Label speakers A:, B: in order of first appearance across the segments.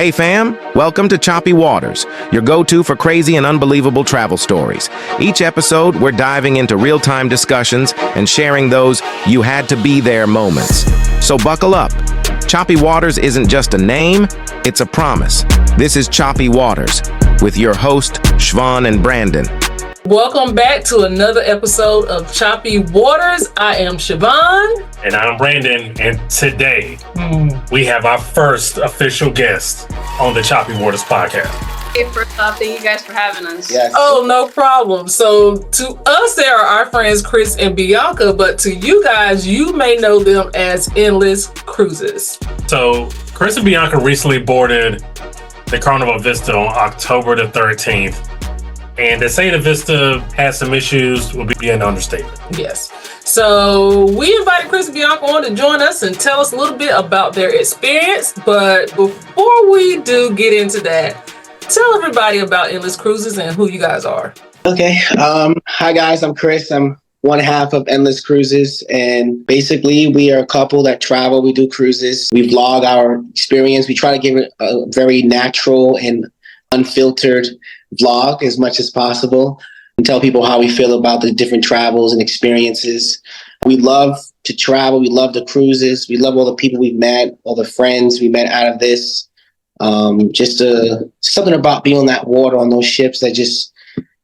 A: Hey fam, welcome to Choppy Waters, your go-to for crazy and unbelievable travel stories. Each episode, we're diving into real-time discussions and sharing those you-had-to-be-there moments. So buckle up. Choppy Waters isn't just a name, it's a promise. This is Choppy Waters, with your host, Siobhan and Brandon.
B: Welcome back to another episode of Choppy Waters. I am Siobhan.
C: And I'm Brandon, and today we have our first official guest on the Choppy Waters podcast.
D: Hey, first off, thank you guys for having us.
B: Yes. Oh, no problem. So to us, they are our friends Chris and Bianca, but to you guys, you may know them as Endless Cruises.
C: So Chris and Bianca recently boarded the Carnival Vista on October the 13th. And to say the Vista has some issues would be an understatement.
B: Yes. So we invited Chris and Bianca on to join us and tell us a little bit about their experience. But before we do get into that, tell everybody about Endless Cruises and who you guys are.
E: Okay. Hi, guys. I'm Chris. I'm one half of Endless Cruises. And basically, we are a couple that travel. We do cruises. We vlog our experience. We try to give it a very natural and unfiltered vlog as much as possible and tell people how we feel about the different travels and experiences. We love to travel. We love the cruises. We love all the people we've met, all the friends we met out of this. Something about being on that water on those ships that just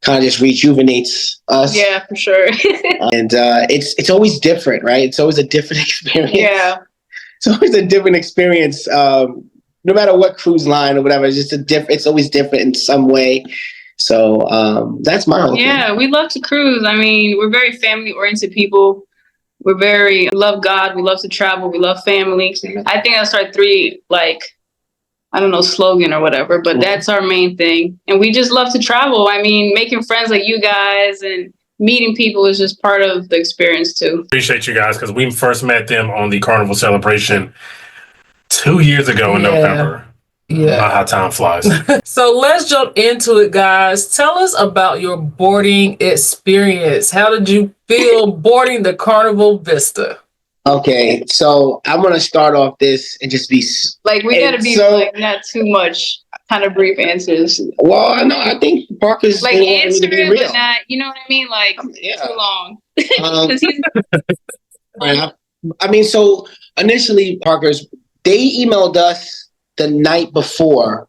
E: kind of just rejuvenates us.
D: Yeah, for sure.
E: And it's always different, right? It's always a different experience.
D: Yeah.
E: It's always a different experience. No matter what cruise line or whatever, it's always different in some way. So that's my whole thing.
D: Yeah, we love to cruise. I mean, we're very family-oriented people. We love God. We love to travel. We love family. I think that's our three, slogan or whatever, but that's our main thing. And we just love to travel. I mean, making friends like you guys and meeting people is just part of the experience too.
C: Appreciate you guys because we first met them on the Carnival celebration 2 years ago in November.
B: Yeah.
C: How time flies.
B: So let's jump into it, guys. Tell us about your boarding experience. How did you feel boarding the Carnival Vista?
E: Okay, so I'm going to start off this and just be...
D: we got to be not too much kind of brief answers.
E: Well, I think Parker's...
D: answer it, but not, you know what I mean? Too long.
E: So initially, Parker's... They emailed us the night before.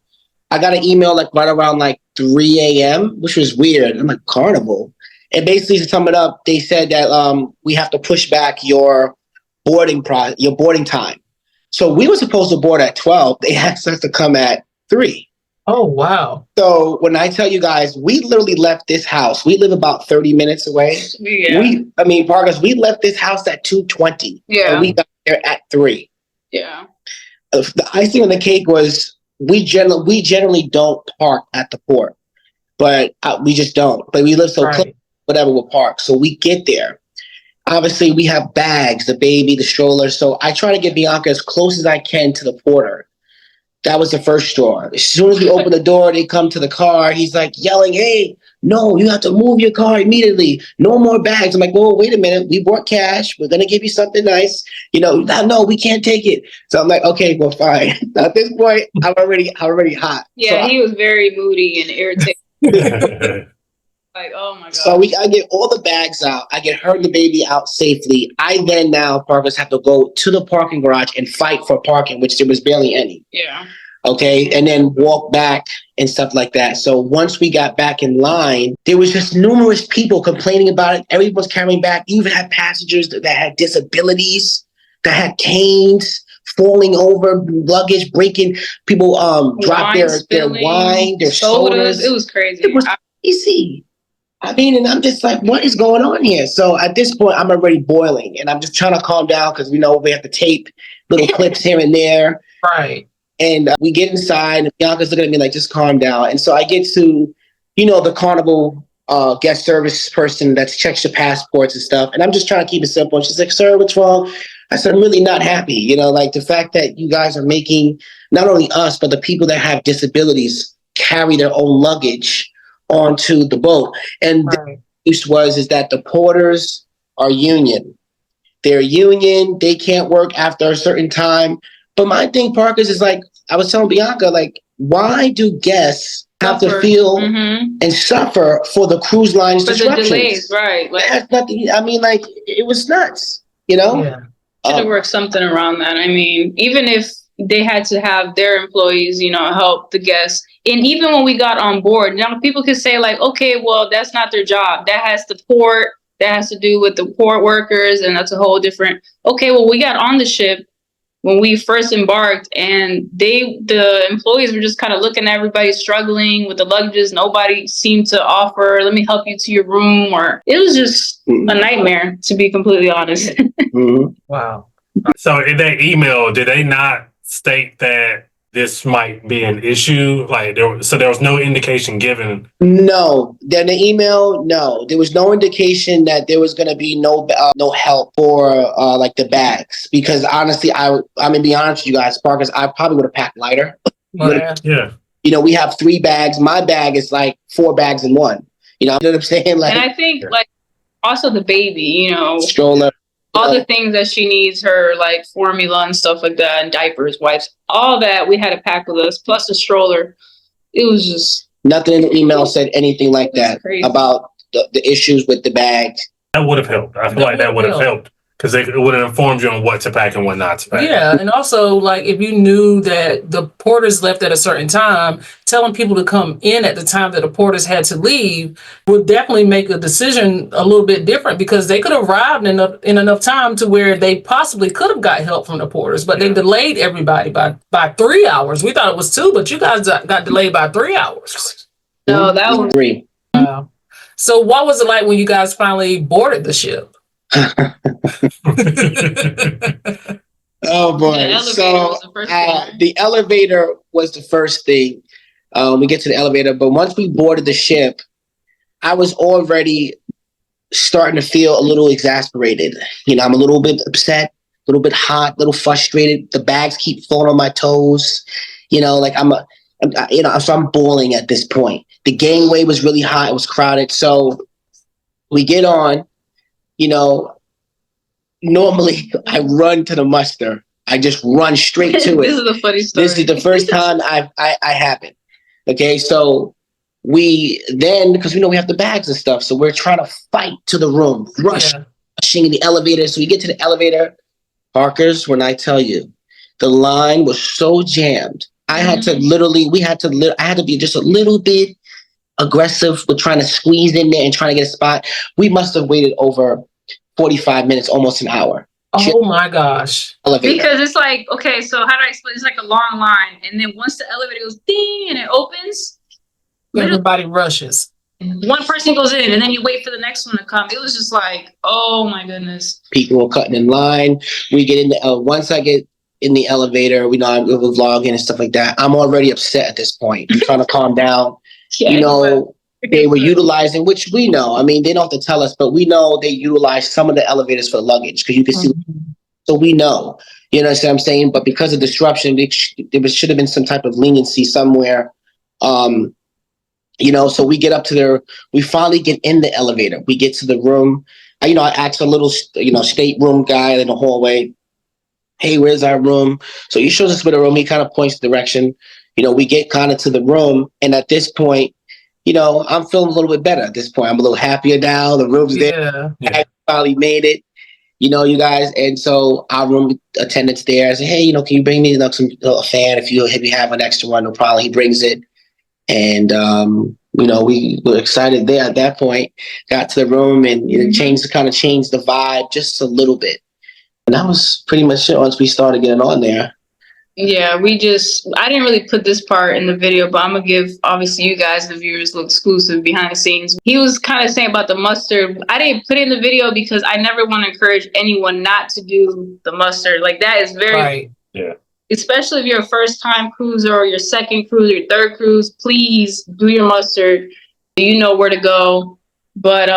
E: I got an email right around 3 a.m., which was weird. I'm like, Carnival? And basically, to sum it up, they said that we have to push back your boarding time. So we were supposed to board at 12. They asked us to come at 3.
B: Oh, wow.
E: So when I tell you guys, we literally left this house. We live about 30 minutes away.
D: Yeah.
E: Parker's, we left this house at 2:20.
D: Yeah.
E: And we got there at 3.
D: Yeah.
E: The icing on the cake was we generally don't park at the port, but we just don't. But we live so close, whatever, we'll park. So we get there. Obviously, we have bags, the baby, the stroller. So I try to get Bianca as close as I can to the porter. That was the first straw. As soon as we open the door, they come to the car. He's yelling, "Hey, no, you have to move your car immediately. No more bags." I'm like, "Well, wait a minute. We bought cash. We're going to give you something nice. No, we can't take it." So I'm like, "Okay, well, fine." At this point, I'm already hot.
D: Yeah, so he was very moody and irritated. Oh my God.
E: So I get all the bags out. I get her and the baby out safely. I then now, Parkers, have to go to the parking garage and fight for parking, which there was barely any.
D: Yeah.
E: Okay. And then walk back and stuff like that. So once we got back in line, there was just numerous people complaining about it. Everyone's carrying back. You even had passengers that had disabilities, that had canes, falling over, luggage breaking. People drop their wine, their sodas.
D: It was crazy.
E: It was crazy. And I'm just like, what is going on here? So at this point, I'm already boiling, and I'm just trying to calm down because we know we have to tape little clips here and there.
B: Right.
E: And we get inside, and Bianca's looking at me like, just calm down. And so I get to, the Carnival guest service person that checks your passports and stuff. And I'm just trying to keep it simple. And she's like, "Sir, what's wrong?" I said, "I'm really not happy. The fact that you guys are making not only us, but the people that have disabilities carry their own luggage onto the boat." And the use is that the porters are union. They're union. They can't work after a certain time. But my thing, Parkers, is like, I was telling Bianca, like, why do guests have to feel and suffer for the cruise line's disruptions?
D: The delays, right?
E: Like, that's nothing. I mean, like, it was nuts, you know?
B: Yeah.
D: Should have worked something around that. I mean, even if they had to have their employees, you know, help the guests. And even when we got on board, now people could say like, okay, well, that's not their job. That has to port. That has to do with the port workers. And that's a whole different. Okay, well, we got on the ship when we first embarked, and the employees were just kind of looking at everybody struggling with the luggages. Nobody seemed to offer, let me help you to your room, or it was just a nightmare, to be completely honest.
B: Wow.
C: So in that email, did they not state that this might be an issue? Like, there was no indication given?
E: No. Then the email, no. There was no indication that there was going to be no help for like the bags. Because honestly, I'm going to be honest with you guys, Parkers, I probably would have packed lighter.
C: Yeah.
E: You know, we have 3 bags. My bag is like 4 bags in one. You know what I'm saying? Like,
D: and I think like also the baby, you know,
E: stroller.
D: All the things that she needs, her like formula and stuff like that, and diapers, wipes, all that we had to pack with us, plus the stroller. It was just
E: nothing in the email said anything like that about the issues with the bags.
C: That would have helped. I feel like that would have helped, because it would have informed you on what to pack and what not to pack.
B: Yeah, and also, like, if you knew that the porters left at a certain time, telling people to come in at the time that the porters had to leave would definitely make a decision a little bit different, because they could have arrived in enough time to where they possibly could have got help from the porters, but they delayed everybody by 3 hours. We thought it was 2, but you guys got delayed by 3 hours.
D: No, that was
E: 3.
B: Wow. So what was it like when you guys finally boarded the ship?
E: Oh boy! The elevator was the first thing. We get to the elevator, but once we boarded the ship, I was already starting to feel a little exasperated. You know, I'm a little bit upset, a little bit hot, a little frustrated. The bags keep falling on my toes. You know, like so I'm boiling at this point. The gangway was really hot; it was crowded. So we get on. You know, normally I run to the muster. I just run straight to it.
D: This is a funny story.
E: This is the first time I happen. Okay, so we then, because we know we have the bags and stuff, so we're trying to fight to the room, rushing in the elevator. So we get to the elevator. Parkers, when I tell you, the line was so jammed, I had to be just a little bit aggressive with trying to squeeze in there and trying to get a spot. We must have waited over 45 minutes, almost an hour.
B: Oh my gosh.
E: Elevator.
D: Because it's like, okay, so how do I explain? It's like a long line. And then once the elevator goes ding and it opens,
B: everybody rushes.
D: One person goes in and then you wait for the next one to come. It was just like, oh my goodness.
E: People were cutting in line. We get in the, once I get in the elevator, we know I'm vlogging and stuff like that. I'm already upset at this point. I'm trying to calm down. You know, they were utilizing, which we know. I mean, they don't have to tell us, but we know they utilize some of the elevators for luggage, because you can see. So we know, you know what I'm saying? But because of disruption, there should have been some type of leniency somewhere. You know, so we get up to we finally get in the elevator. We get to the room. I asked a little, stateroom guy in the hallway, hey, where's our room? So he shows us where the room. He kind of points the direction. You know, we get kind of to the room, and at this point, you know, I'm feeling a little bit better at this point. I'm a little happier now. The room's there. I finally made it, you know, you guys. And so our room attendant's there. I said, hey, you know, can you bring me a fan if you have an extra one? No problem. He brings it. And, you know, we were excited there at that point. Got to the room, and it changed the vibe just a little bit. And that was pretty much it once we started getting on there.
D: Yeah, I didn't really put this part in the video, but I'm going to give, obviously, you guys, the viewers, a little exclusive behind the scenes. He was kind of saying about the mustard. I didn't put it in the video because I never want to encourage anyone not to do the mustard. Like, that is very, especially if you're a first-time cruiser or your second cruise or your third cruise, please do your mustard. You know where to go. But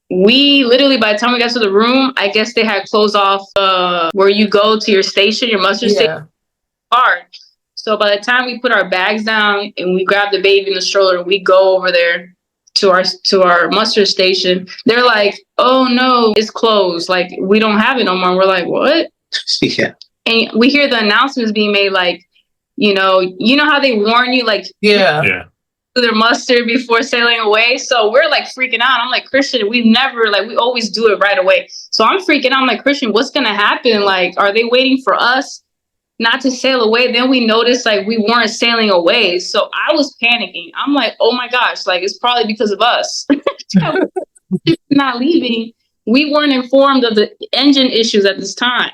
D: we literally, by the time we got to the room, I guess they had closed off where you go to your station, your mustard station. Hard. So by the time we put our bags down and we grab the baby in the stroller, we go over there to our mustard station. They're like, "Oh no, it's closed. Like, we don't have it no more." And we're like, "What?"
E: Yeah.
D: and we hear the announcements being made, like, you know how they warn you, like,
C: Yeah.
D: their mustard before sailing away. So we're like freaking out. I'm like, Christian, we've never, like, we always do it right away. So I'm freaking out. I'm like, Christian, what's going to happen? Like, are they waiting for us not to sail away? Then we noticed, like, we weren't sailing away. So I was panicking. I'm like, oh my gosh, like, it's probably because of us not leaving. We weren't informed of the engine issues at this time.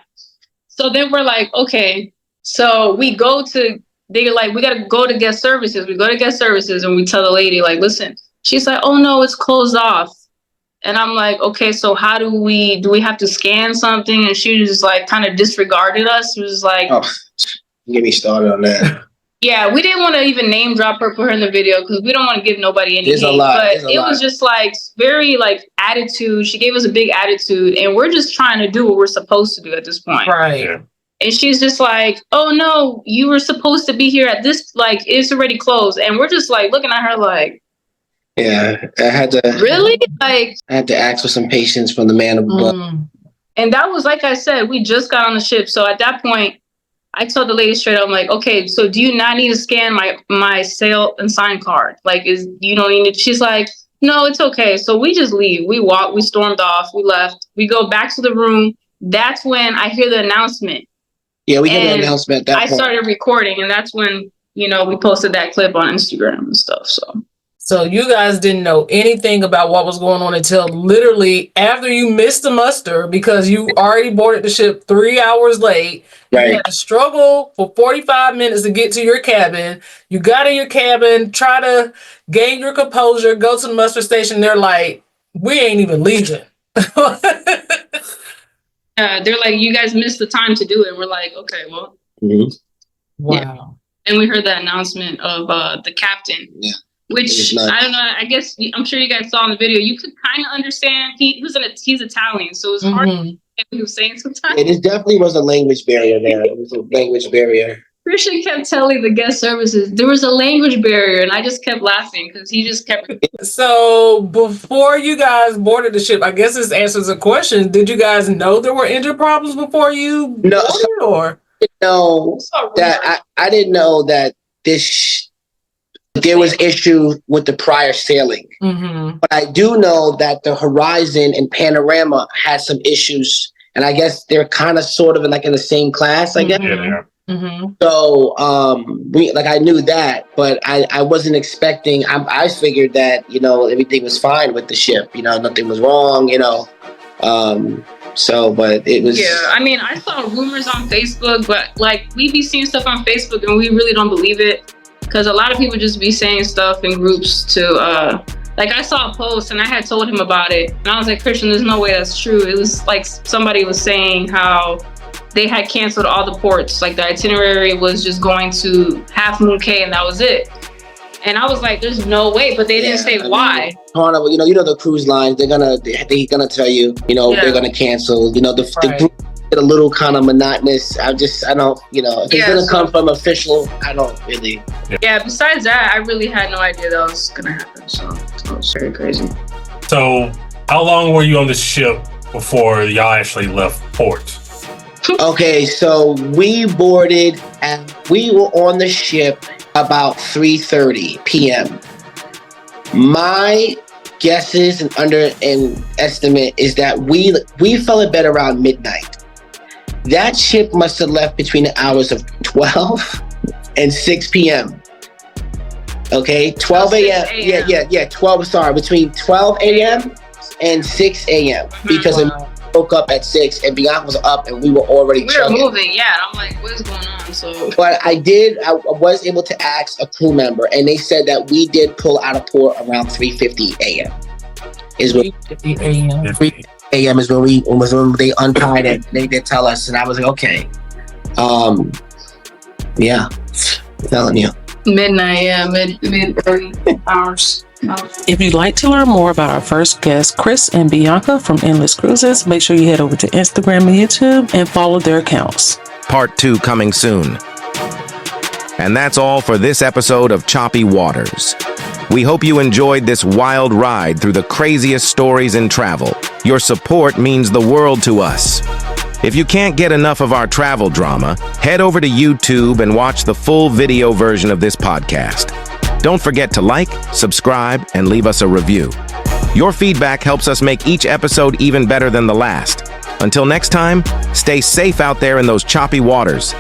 D: So then we're like, okay. So we go to, they're like, we got to go to guest services. We go to guest services and we tell the lady, like, listen, she's like, oh no, it's closed off. And I'm like, okay, so how do we have to scan something? And she was just like, kind of disregarded us. She was like,
E: oh, get me started on that.
D: Yeah, we didn't want to even name drop her, put her in the video because we don't want to give nobody any hate. But it was just like very like attitude. She gave us a big attitude and we're just trying to do what we're supposed to do at this point.
B: Right.
C: Yeah.
D: And she's just like, oh no, you were supposed to be here at this, like, it's already closed. And we're just like looking at her like,
E: yeah, I had to
D: really? Like,
E: I had to ask for some patience from the man above.
D: And that was, like I said, we just got on the ship. So at that point, I told the lady straight up, I'm like, okay, so do you not need to scan my sail and sign card? Like, you don't need it? She's like, no, it's okay. So we just leave. We walked, we stormed off, we left. We go back to the room. That's when I hear the announcement.
E: Yeah, we hear the announcement at that point.
D: I started recording, and that's when, we posted that clip on Instagram and stuff.
B: So you guys didn't know anything about what was going on until literally after you missed the muster because you already boarded the ship 3 hours late.
E: Right.
B: You had to struggle for 45 minutes to get to your cabin. You got in your cabin, try to gain your composure, go to the muster station. They're like, we ain't even leaving.
D: They're like, you guys missed the time to do it. We're like, okay, well.
E: Mm-hmm.
B: Wow.
D: Yeah. And we heard that announcement of the captain.
E: Yeah.
D: Which, I don't know, I guess, I'm sure you guys saw in the video, you could kind of understand. He's Italian, so it was hard to understand what he was saying sometimes.
E: It definitely was a language barrier there. It was a language barrier.
D: Christian kept telling the guest services there was a language barrier, and I just kept laughing because he just kept.
B: So before you guys boarded the ship, I guess this answers a question. Did you guys know there were engine problems before you boarded, or?
E: No, that I didn't know that there was issue with the prior sailing. But I do know that the Horizon and Panorama had some issues, and I guess they're kind of sort of in the same class, I guess.
C: Yeah.
E: So I knew that, but I wasn't expecting. I figured that everything was fine with the ship. Nothing was wrong. But it was.
D: Yeah, I mean, I saw rumors on Facebook, but we be seeing stuff on Facebook and we really don't believe it. Because a lot of people just be saying stuff in groups to, I saw a post and I had told him about it. And I was like, Christian, there's no way that's true. It was like somebody was saying how they had canceled all the ports. Like the itinerary was just going to Half Moon Cay and that was it. And I was like, there's no way, but they didn't say why.
E: Carnival, the cruise lines, they're gonna tell you, they're gonna cancel. The group get a little kind of monotonous. I don't, if it's gonna come from official, I don't really.
D: Yeah, besides that, I really had no idea that was gonna happen. So it was very crazy.
C: So how long were you on the ship before y'all actually left port?
E: Okay, so we boarded and we were on the ship about 3:30 p.m. My guesses and estimate is that we fell in bed around midnight. That ship must have left between the hours of 12 and 6 p.m. Okay, 12 a.m. Yeah, 12. Sorry, between 12 a.m. and 6 a.m. because it woke up at 6 and Bianca was up and we were already
D: moving. Yeah, and I'm like, what is going on? So,
E: but I was able to ask a crew member, and they said that we did pull out of port around 3:50 a.m. 3 a.m. is when they untied it. They did tell us, and I was like, okay, yeah, I'm telling you.
D: Midnight, yeah, mid early hours.
F: If you'd like to learn more about our first guests, Chris and Bianca from Endless Cruises, make sure you head over to Instagram and YouTube and follow their accounts.
A: Part 2 coming soon. And that's all for this episode of Choppy Waters. We hope you enjoyed this wild ride through the craziest stories in travel. Your support means the world to us. If you can't get enough of our travel drama, head over to YouTube and watch the full video version of this podcast. Don't forget to like, subscribe, and leave us a review. Your feedback helps us make each episode even better than the last. Until next time, stay safe out there in those choppy waters.